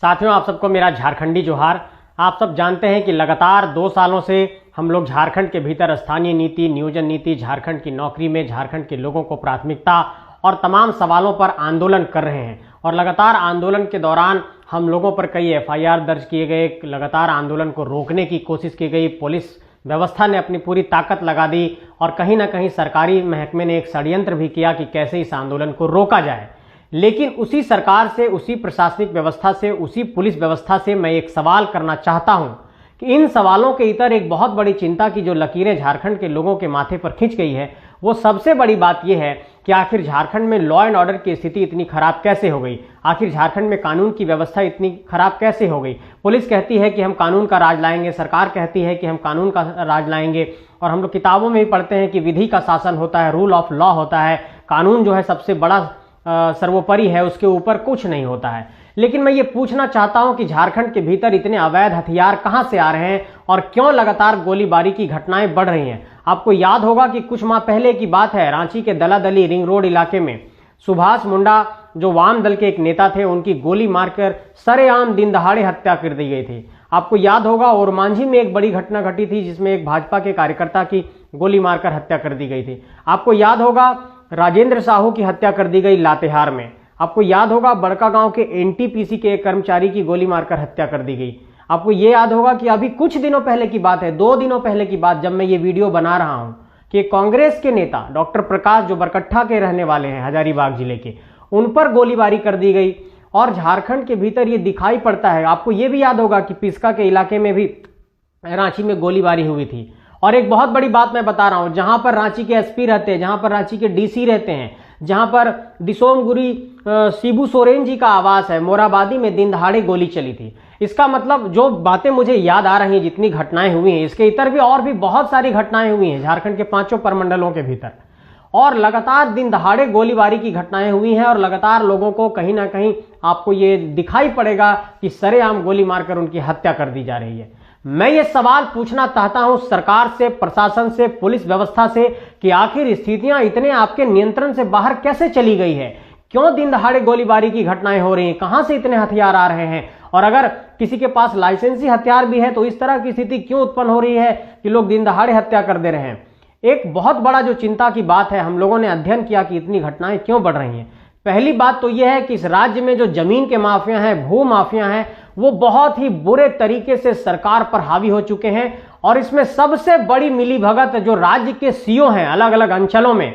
साथियों, आप सबको मेरा झारखंडी जोहार। आप सब जानते हैं कि लगातार 2 सालों से हम लोग झारखंड के भीतर स्थानीय नीति, नियोजन नीति, झारखंड की नौकरी में झारखंड के लोगों को प्राथमिकता और तमाम सवालों पर आंदोलन कर रहे हैं। और लगातार आंदोलन के दौरान हम लोगों पर कई FIR दर्ज किए गए, लगातार आंदोलन को रोकने की कोशिश की गई। पुलिस व्यवस्था ने अपनी पूरी ताकत लगा दी और कहीं ना कहीं सरकारी महकमे ने एक षड्यंत्र भी किया कि कैसे इस आंदोलन को रोका जाए। लेकिन उसी सरकार से, उसी प्रशासनिक व्यवस्था से, उसी पुलिस व्यवस्था से मैं एक सवाल करना चाहता हूं कि इन सवालों के इतर एक बहुत बड़ी चिंता की जो लकीरें झारखंड के लोगों के माथे पर खींच गई है, वो सबसे बड़ी बात यह है कि आखिर झारखंड में लॉ एंड ऑर्डर की स्थिति इतनी खराब कैसे हो गई। आखिर झारखंड में कानून की व्यवस्था इतनी खराब कैसे हो गई। पुलिस कहती है कि हम कानून का राज लाएंगे, सरकार कहती है कि हम कानून का राज लाएंगे, और हम लोग किताबों में भी पढ़ते हैं कि विधि का शासन होता है, रूल ऑफ लॉ होता है, कानून जो है सबसे बड़ा सर्वोपरि है, उसके ऊपर कुछ नहीं होता है। लेकिन मैं ये पूछना चाहता हूं कि झारखंड के भीतर इतने अवैध हथियार कहां से आ रहे हैं और क्यों लगातार गोलीबारी की घटनाएं बढ़ रही हैं। आपको याद होगा कि कुछ माह पहले की बात है, रांची के दलादली रिंग रोड इलाके में सुभाष मुंडा जो वाम दल के एक नेता थे, उनकी गोली मारकर सरेआम दिन दहाड़े हत्या कर दी गई थी। आपको याद होगा ओरमांझी में एक बड़ी घटना घटी थी जिसमें एक भाजपा के कार्यकर्ता की गोली मारकर हत्या कर दी गई थी। आपको याद होगा राजेंद्र साहू की हत्या कर दी गई लातेहार में। आपको याद होगा बड़का गांव के NTPC के एक कर्मचारी की गोली मारकर हत्या कर दी गई। आपको ये याद होगा कि अभी कुछ दिनों पहले की बात है, 2 दिनों पहले की बात, जब मैं ये वीडियो बना रहा हूं कि कांग्रेस के नेता डॉक्टर प्रकाश जो बरकट्ठा के रहने वाले हैं हजारीबाग जिले के, उन पर गोलीबारी कर दी गई। और झारखंड के भीतर ये दिखाई पड़ता है। आपको ये भी याद होगा कि पिस्का के इलाके में भी रांची में गोलीबारी हुई थी। और एक बहुत बड़ी बात मैं बता रहा हूं, जहां पर रांची के SP रहते हैं, जहां पर रांची के DC रहते हैं, जहां पर दिसोमगुरी शिबू सोरेन जी का आवास है, मोराबादी में दिन दहाड़े गोली चली थी। इसका मतलब जो बातें मुझे याद आ रही हैं, जितनी घटनाएं हुई हैं, इसके इतर भी और भी बहुत सारी घटनाएं हुई हैं झारखंड के 5 प्रमंडलों के भीतर। और लगातार दिन दहाड़े गोलीबारी की घटनाएं हुई हैं और लगातार लोगों को कहीं ना कहीं आपको ये दिखाई पड़ेगा कि सरेआम गोली मारकर उनकी हत्या कर दी जा रही है। मैं ये सवाल पूछना चाहता हूं सरकार से, प्रशासन से, पुलिस व्यवस्था से कि आखिर स्थितियां इतने आपके नियंत्रण से बाहर कैसे चली गई है। क्यों दिन दहाड़े गोलीबारी की घटनाएं हो रही हैं, कहां से इतने हथियार आ रहे हैं, और अगर किसी के पास लाइसेंसी हथियार भी है तो इस तरह की स्थिति क्यों उत्पन्न हो रही है कि लोग दिन दहाड़े हत्या कर दे रहे हैं। एक बहुत बड़ा जो चिंता की बात है, हम लोगों ने अध्ययन किया कि इतनी घटनाएं क्यों बढ़ रही हैं। पहली बात तो यह है कि इस राज्य में जो जमीन के माफिया हैं, भू माफिया हैं, वो बहुत ही बुरे तरीके से सरकार पर हावी हो चुके हैं। और इसमें सबसे बड़ी मिलीभगत जो राज्य के CO हैं, अलग अलग अंचलों में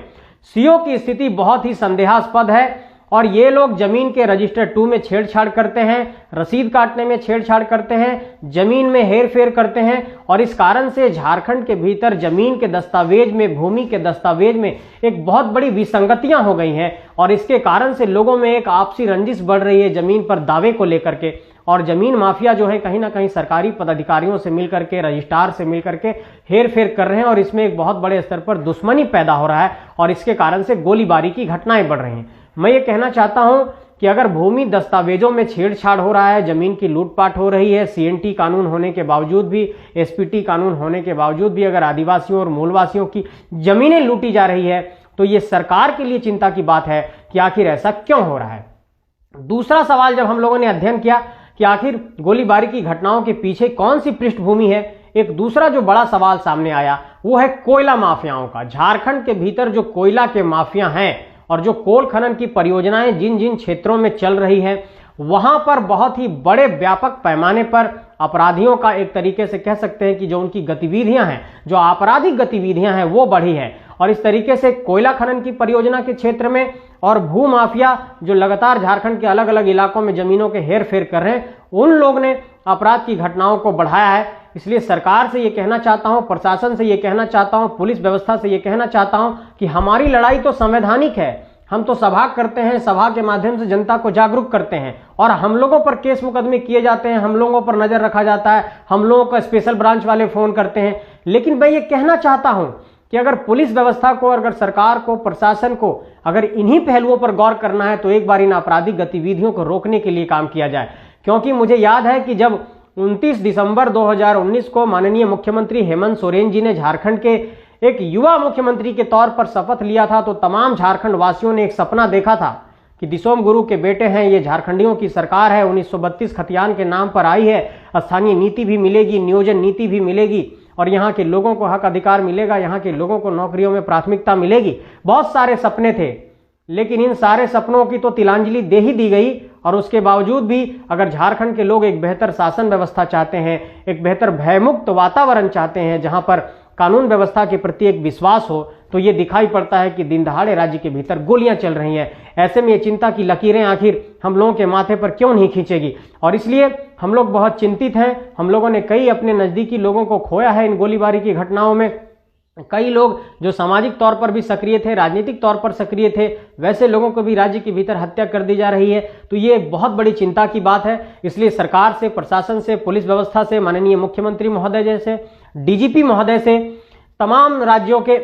CO की स्थिति बहुत ही संदेहास्पद है। और ये लोग जमीन के रजिस्टर 2 में छेड़छाड़ करते हैं, रसीद काटने में छेड़छाड़ करते हैं, जमीन में हेरफेर करते हैं। और इस कारण से झारखंड के भीतर जमीन के दस्तावेज में, भूमि के दस्तावेज में एक बहुत बड़ी विसंगतियां हो गई हैं। और इसके कारण से लोगों में एक आपसी रंजिश बढ़ रही है जमीन पर दावे को लेकर के। और जमीन माफिया जो है कहीं ना कहीं सरकारी पदाधिकारियों से मिलकर के, रजिस्ट्रार से मिलकर के हेर फेर कर रहे हैं और इसमें एक बहुत बड़े स्तर पर दुश्मनी पैदा हो रहा है और इसके कारण से गोलीबारी की घटनाएं बढ़ रही हैं। मैं ये कहना चाहता हूं कि अगर भूमि दस्तावेजों में छेड़छाड़ हो रहा है, जमीन की लूटपाट हो रही है, CNT कानून होने के बावजूद भी, SPT कानून होने के बावजूद भी अगर आदिवासियों और मूलवासियों की जमीनें लूटी जा रही है, तो ये सरकार के लिए चिंता की बात है कि आखिर ऐसा क्यों हो रहा है। दूसरा सवाल, जब हम लोगों ने अध्ययन किया कि आखिर गोलीबारी की घटनाओं के पीछे कौन सी पृष्ठभूमि है, एक दूसरा जो बड़ा सवाल सामने आया वो है कोयला माफियाओं का। झारखंड के भीतर जो कोयला के माफिया हैं और जो कोल खनन की परियोजनाएं जिन जिन क्षेत्रों में चल रही हैं, वहां पर बहुत ही बड़े व्यापक पैमाने पर अपराधियों का, एक तरीके से कह सकते हैं कि जो उनकी गतिविधियां हैं, जो आपराधिक गतिविधियां हैं, वो बढ़ी है। और इस तरीके से कोयला खनन की परियोजना के क्षेत्र में और भू माफिया जो लगातार झारखंड के अलग अलग इलाकों में जमीनों के हेर फेर कर रहे हैं, उन लोग ने अपराध की घटनाओं को बढ़ाया है। इसलिए सरकार से ये कहना चाहता हूं, प्रशासन से ये कहना चाहता हूं, पुलिस व्यवस्था से ये कहना चाहता हूं कि हमारी लड़ाई तो संवैधानिक है। हम तो सभा करते हैं, सभा के माध्यम से जनता को जागरूक करते हैं और हम लोगों पर केस मुकदमे किए जाते हैं, हम लोगों पर नजर रखा जाता है, हम लोगों को स्पेशल ब्रांच वाले फोन करते हैं। लेकिन मैं ये कहना चाहता हूं कि अगर पुलिस व्यवस्था को, अगर सरकार को, प्रशासन को अगर इन्हीं पहलुओं पर गौर करना है तो एक बार इन आपराधिक गतिविधियों को रोकने के लिए काम किया जाए। क्योंकि मुझे याद है कि जब 29 दिसंबर 2019 को माननीय मुख्यमंत्री हेमंत सोरेन जी ने झारखंड के एक युवा मुख्यमंत्री के तौर पर शपथ लिया था, तो तमाम झारखंड वासियों ने एक सपना देखा था कि दिसोम गुरु के बेटे हैं, ये झारखंडियों की सरकार है, 1932 खतियान के नाम पर आई है, स्थानीय नीति भी मिलेगी, नियोजन नीति भी मिलेगी और यहाँ के लोगों को हक अधिकार मिलेगा, यहाँ के लोगों को नौकरियों में प्राथमिकता मिलेगी। बहुत सारे सपने थे, लेकिन इन सारे सपनों की तो तिलांजलि दे ही दी गई। और उसके बावजूद भी अगर झारखंड के लोग एक बेहतर शासन व्यवस्था चाहते हैं, एक बेहतर भयमुक्त वातावरण चाहते हैं, जहां पर कानून व्यवस्था के प्रति एक विश्वास हो, तो ये दिखाई पड़ता है कि दिन दहाड़े राज्य के भीतर गोलियां चल रही हैं। ऐसे में ये चिंता की लकीरें आखिर हम लोगों के माथे पर क्यों नहीं खींचेगी, और इसलिए हम लोग बहुत चिंतित हैं। हम लोगों ने कई अपने नज़दीकी लोगों को खोया है इन गोलीबारी की घटनाओं में। कई लोग जो सामाजिक तौर पर भी सक्रिय थे, राजनीतिक तौर पर सक्रिय थे, वैसे लोगों को भी राज्य के भीतर हत्या कर दी जा रही है। तो ये एक बहुत बड़ी चिंता की बात है। इसलिए सरकार से, प्रशासन से, पुलिस व्यवस्था से, माननीय मुख्यमंत्री महोदय जैसे, डीजीपी महोदय से, तमाम राज्यों के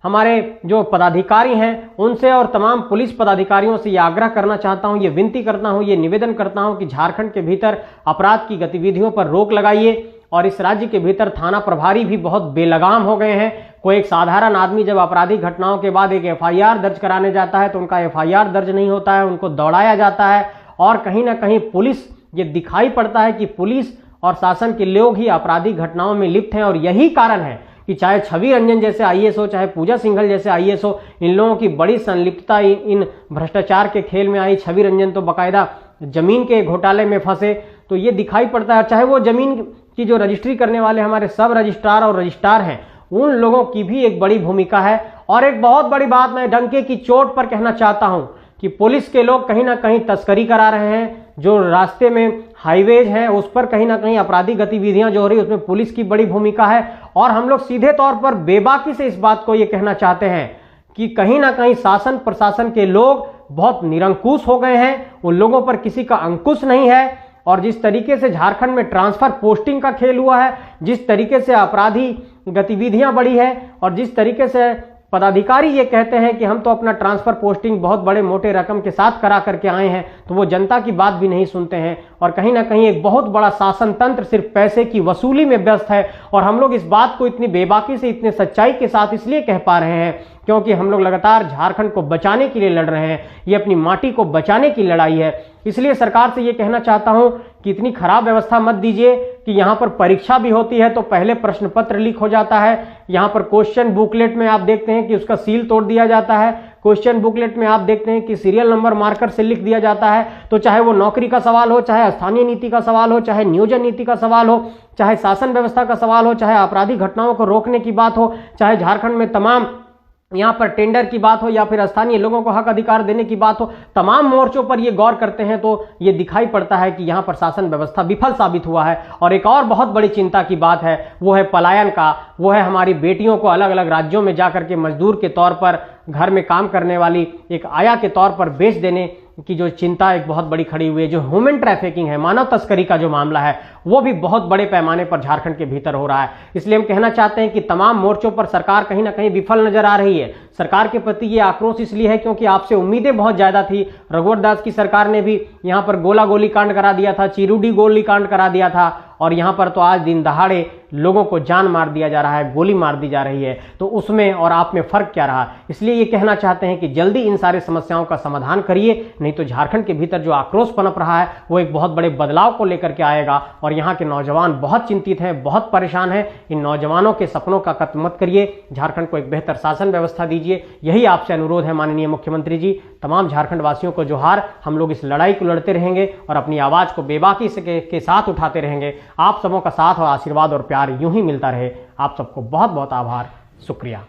हमारे जो पदाधिकारी हैं उनसे और तमाम पुलिस पदाधिकारियों से ये आग्रह करना चाहता हूँ, ये विनती करता हूँ, ये निवेदन करता हूँ कि झारखंड के भीतर अपराध की गतिविधियों पर रोक लगाइए। और इस राज्य के भीतर थाना प्रभारी भी बहुत बेलगाम हो गए हैं। कोई एक साधारण आदमी जब आपराधिक घटनाओं के बाद एक एफआईआर दर्ज कराने जाता है तो उनका एफआईआर दर्ज नहीं होता है, उनको दौड़ाया जाता है। और कहीं ना कहीं पुलिस, ये दिखाई पड़ता है कि पुलिस और शासन के लोग ही आपराधिक घटनाओं में लिप्त हैं। और यही कारण है कि चाहे छवि रंजन जैसे आईएएस हो, चाहे पूजा सिंघल जैसे आईएएस हो, इन लोगों की बड़ी संलिप्तता इन भ्रष्टाचार के खेल में आई। छवि रंजन तो बाकायदा जमीन के घोटाले में फंसे, तो ये दिखाई पड़ता है। चाहे वो जमीन की जो रजिस्ट्री करने वाले हमारे सब रजिस्ट्रार और रजिस्ट्रार हैं, उन लोगों की भी एक बड़ी भूमिका है। और एक बहुत बड़ी बात मैं डंके की चोट पर कहना चाहता हूं कि पुलिस के लोग कहीं ना कहीं तस्करी करा रहे हैं। जो रास्ते में हाईवेज हैं उस पर कहीं ना कहीं आपराधिक गतिविधियां जो हो रही है उसमें पुलिस की बड़ी भूमिका है। और हम लोग सीधे तौर पर बेबाकी से इस बात को ये कहना चाहते हैं कि कहीं ना कहीं शासन प्रशासन के लोग बहुत निरंकुश हो गए हैं, उन लोगों पर किसी का अंकुश नहीं है। और जिस तरीके से झारखंड में ट्रांसफर पोस्टिंग का खेल हुआ है, जिस तरीके से अपराधी गतिविधियां बढ़ी है और जिस तरीके से पदाधिकारी ये कहते हैं कि हम तो अपना ट्रांसफर पोस्टिंग बहुत बड़े मोटे रकम के साथ करा करके आए हैं, तो वो जनता की बात भी नहीं सुनते हैं। और कहीं ना कहीं एक बहुत बड़ा शासन तंत्र सिर्फ पैसे की वसूली में व्यस्त है। और हम लोग इस बात को इतनी बेबाकी से, इतने सच्चाई के साथ इसलिए कह पा रहे हैं क्योंकि हम लोग लगातार झारखंड को बचाने के लिए लड़ रहे हैं। ये अपनी माटी को बचाने की लड़ाई है। इसलिए सरकार से ये कहना चाहता हूं कि इतनी खराब व्यवस्था मत दीजिए कि यहां पर परीक्षा भी होती है तो पहले प्रश्न पत्र लीक हो जाता है। यहां पर क्वेश्चन बुकलेट में आप देखते हैं कि उसका सील तोड़ दिया जाता है। क्वेश्चन बुकलेट में आप देखते हैं कि सीरियल नंबर मार्कर से लिख दिया जाता है। तो चाहे वो नौकरी का सवाल हो, चाहे स्थानीय नीति का सवाल हो, चाहे नियोजन नीति का सवाल हो, चाहे शासन व्यवस्था का सवाल हो, चाहे आपराधिक घटनाओं को रोकने की बात हो, चाहे झारखंड में तमाम यहाँ पर टेंडर की बात हो या फिर स्थानीय लोगों को हक अधिकार देने की बात हो, तमाम मोर्चों पर ये गौर करते हैं तो ये दिखाई पड़ता है कि यहाँ पर शासन व्यवस्था विफल साबित हुआ है। और एक और बहुत बड़ी चिंता की बात है, वो है पलायन का, वो है हमारी बेटियों को अलग अलग राज्यों में जाकर के मजदूर के तौर पर, घर में काम करने वाली एक आया के तौर पर बेच देने की जो चिंता एक बहुत बड़ी खड़ी हुई है। जो ह्यूमन ट्रैफिकिंग है, मानव तस्करी का जो मामला है, वो भी बहुत बड़े पैमाने पर झारखंड के भीतर हो रहा है। इसलिए हम कहना चाहते हैं कि तमाम मोर्चों पर सरकार कहीं ना कहीं विफल नजर आ रही है। सरकार के प्रति ये आक्रोश इसलिए है क्योंकि आपसे उम्मीदें बहुत ज्यादा थी। रघुवर दास की सरकार ने भी यहाँ पर गोला गोली कांड करा दिया था, चिरुडी गोली कांड करा दिया था, और यहाँ पर तो आज दिन दहाड़े लोगों को जान मार दिया जा रहा है, गोली मार दी जा रही है। तो उसमें और आप में फर्क क्या रहा? इसलिए ये कहना चाहते हैं कि जल्दी इन सारे समस्याओं का समाधान करिए, नहीं तो झारखंड के भीतर जो आक्रोश पनप रहा है वो एक बहुत बड़े बदलाव को लेकर के आएगा। और यहाँ के नौजवान बहुत चिंतित हैं, बहुत परेशान हैं। इन नौजवानों के सपनों का कत्ल मत करिए, झारखंड को एक बेहतर शासन व्यवस्था दीजिए, यही आपसे अनुरोध है माननीय मुख्यमंत्री जी। तमाम झारखंड वासियों को जोहार। हम लोग इस लड़ाई को लड़ते रहेंगे और अपनी आवाज को बेबाकी से के साथ उठाते रहेंगे। आप सबों का साथ और आशीर्वाद और प्यार यूं ही मिलता रहे। आप सबको बहुत बहुत आभार, शुक्रिया।